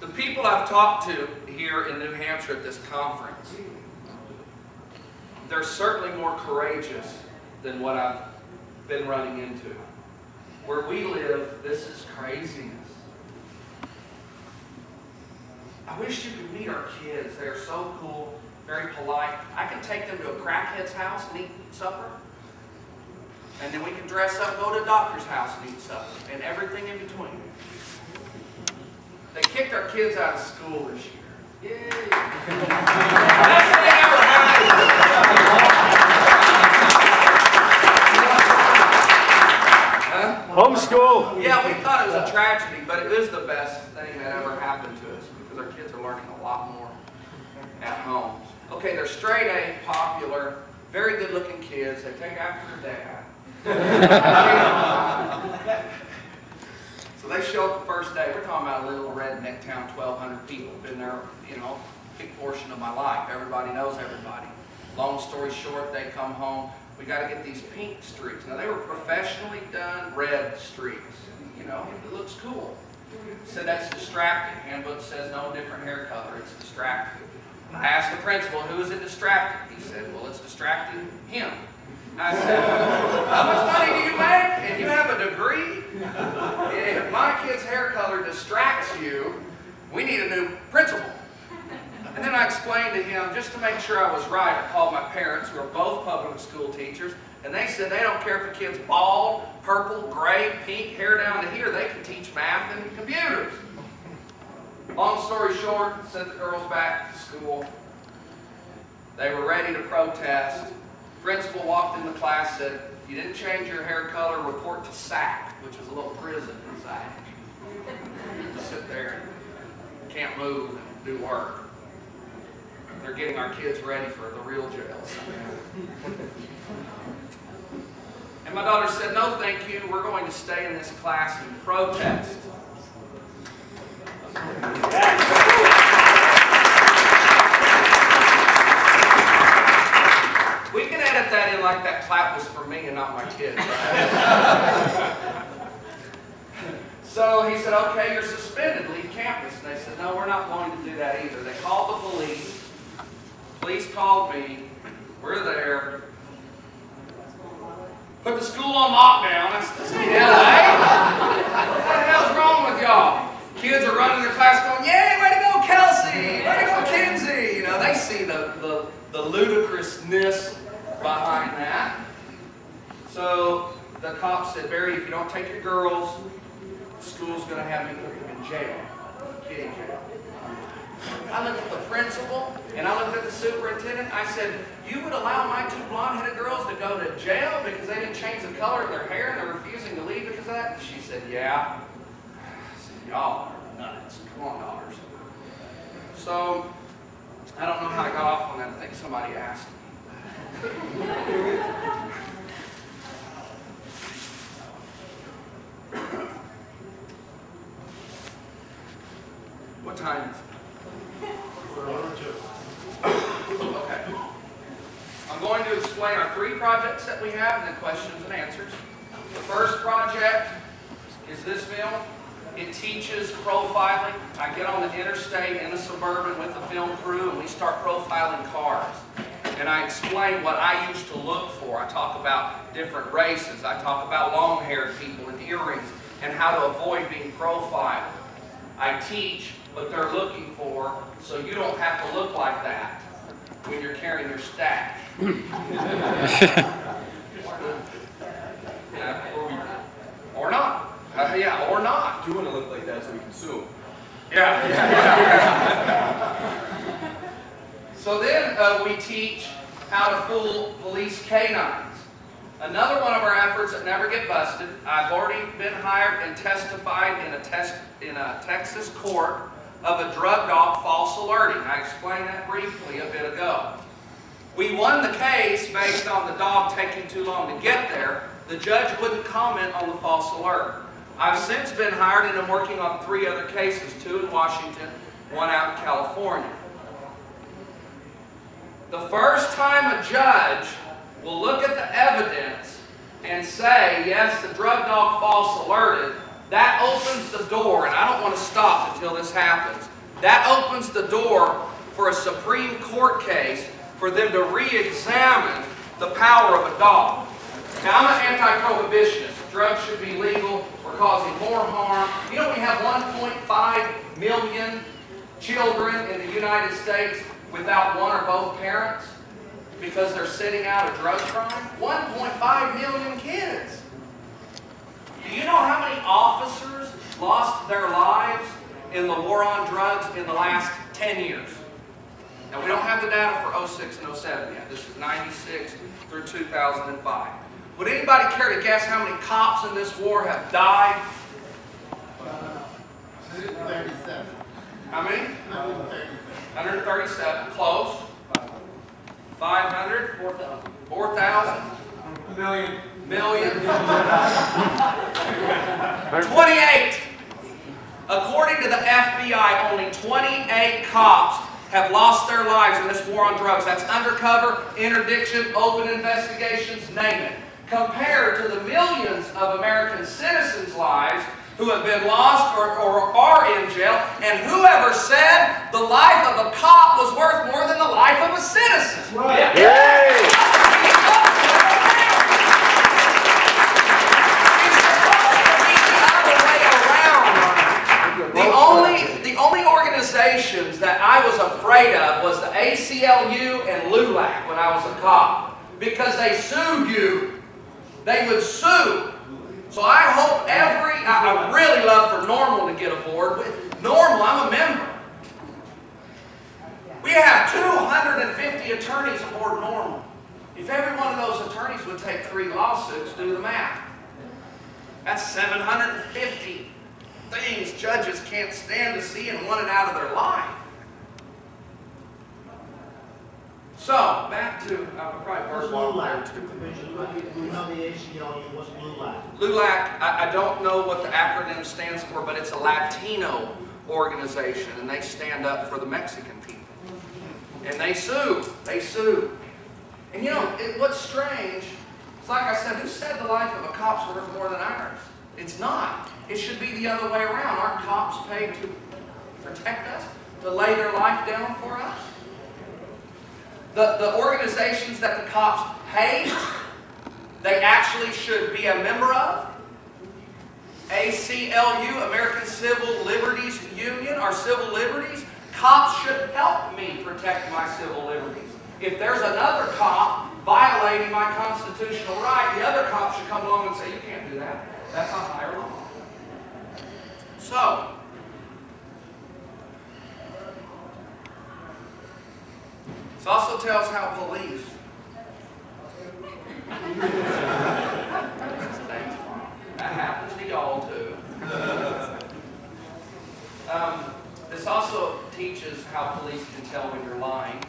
The people I've talked to here in New Hampshire at this conference, they're certainly more courageous than what I've been running into. Where we live, this is craziness. I wish you could meet our kids. They're so cool, very polite. I can take them to a crackhead's house and eat supper. And then we can dress up, go to a doctor's house and eat supper. And everything in between. They kicked our kids out of school this year. Yay! Best thing ever happened. Homeschool. Yeah, we thought it was a tragedy, but it is the best thing that ever happened to us because our kids are learning a lot more at home. Okay, they're straight A, popular, very good-looking kids. They take after their dad. So they show up the first day. We're talking about a little redneck town, 1,200 people. Been there, you know, a big portion of my life. Everybody knows everybody. Long story short, they come home. We got to get these pink streaks. Now, they were professionally done red streaks. You know, it looks cool. Said that's distracting. Handbook says no different hair color. It's distracting. I asked the principal, who is it distracting? He said, well, it's distracting him. I said, how much money do you make? And you have a degree? If my kid's hair color distracts you, we need a new principal. And then I explained to him, just to make sure I was right, I called my parents, who are both public school teachers, and they said they don't care if a kid's bald, purple, gray, pink, hair down to here, they can teach math and computers. Long story short, sent the girls back to school. They were ready to protest. Principal walked in the class, said, you didn't change your hair color, report to SAC, which is a little prison inside. Just sit there and can't move and do work. They're getting our kids ready for the real jails. And my daughter said, no thank you, we're going to stay in this class and protest. We can edit that in like that clap was for me and not my kids. Right? So he said, okay, you're suspended, leave campus. And they said, no, we're not going to do that either. They called the police. Police called me. We're there. Put the school on lockdown. I said, this ain't LA. What the hell's wrong with y'all? Kids are running their class going, yay, way to go, Kelsey. Way to go, Kinsey. You know, they see the ludicrousness behind that. So the cop said, Barry, if you don't take your girls, the school's going to have you put them in jail. Kidding jail. I looked at the principal and I looked at the superintendent. I said, you would allow my two blonde-headed girls to go to jail because they didn't change the color of their hair and they're refusing to leave because of that? She said, yeah. I said, y'all are nuts. Come on, daughters. So, I don't know how I got off on that. I think somebody asked me. What time is it? Okay. I'm going to explain our 3 projects that we have and then questions and answers. The first project is this film. It teaches profiling. I get on the interstate in the Suburban with the film crew and we start profiling cars. And I explain what I used to look for. I talk about different races. I talk about long-haired people and earrings and how to avoid being profiled. I teach what they're looking for so you don't have to look like that when you're carrying your stash. Yeah, or not. Yeah, or not. You want to look like that so we can sue. Yeah. So then we teach how to fool police canines. Another one of our efforts that never get busted. I've already been hired and testified in a Texas court of a drug dog false alerting. I explained that briefly a bit ago. We won the case based on the dog taking too long to get there. The judge wouldn't comment on the false alert. I've since been hired and I'm working on 3 other cases, 2 in Washington, 1 out in California. The first time a judge will look at the evidence and say, yes, the drug dog false alerted, that opens the door, and I don't want to stop until this happens. that opens the door for a Supreme Court case for them to re-examine the power of a dog. Now, I'm an anti-prohibitionist. Drugs should be legal. We're causing more harm. You know, we have 1.5 million children in the United States without one or both parents because they're sitting out a drug crime. 1.5 million kids. Do you know how many officers lost their lives in the war on drugs in the last 10 years? Now, we don't have the data for 06 and 07 yet. This is 96 through 2005. Would anybody care to guess how many cops in this war have died? 137. How many? 137. Close. 500? 4,000? Million. 28. According to the FBI, only 28 cops have lost their lives in this war on drugs. That's undercover, interdiction, open investigations, name it. Compared to the millions of American citizens' lives who have been lost or are in jail, and whoever said the life of a cop was worth more than the life of a citizen. Right. Yeah. The only organizations that I was afraid of was the ACLU and LULAC when I was a cop, because they sued you. They would sue. So I hope I really love for Normal to get aboard. Normal, I'm a member. We have 250 attorneys aboard Normal. If every one of those attorneys would take 3 lawsuits, do the math. That's 750 things judges can't stand to see and want it out of their life. So, back to, probably What's bird water LULAC? there too. We know the ACLU. What's LULAC? LULAC, I don't know what the acronym stands for, but it's a Latino organization, and they stand up for the Mexican people. And they sue. They sue. And you know, what's strange, it's like I said, who said the life of a cop's worth more than ours? It's not. It should be the other way around. Aren't cops paid to protect us, to lay their life down for us? The organizations that the cops hate, they actually should be a member of. ACLU, American Civil Liberties Union, our civil liberties. Cops should help me protect my civil liberties. If there's another cop violating my constitutional right, the other cop should come along and say, you can't do that. That's a higher law. So, this also tells how police. That happens to y'all too. This also teaches how police can tell when you're lying.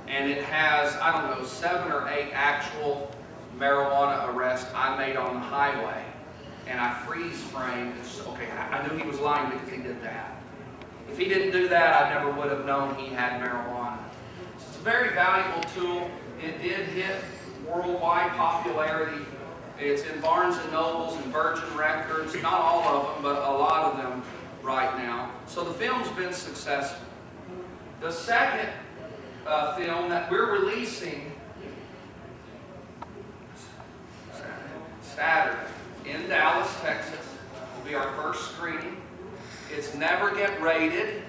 And it has, I don't know, 7 or 8 actual marijuana arrests I made on the highway. And I freeze framed. Okay, I knew he was lying because he did that. If he didn't do that, I never would have known he had marijuana. So it's a very valuable tool. It did hit worldwide popularity. It's in Barnes & Nobles and Virgin Records. Not all of them, but a lot of them right now. So the film's been successful. The second film that we're releasing Saturday in Dallas, Texas, will be our first screening. It's Never Get Raided,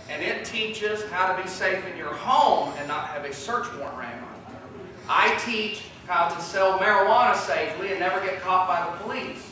and it teaches how to be safe in your home and not have a search warrant ran on you. I teach how to sell marijuana safely and never get caught by the police.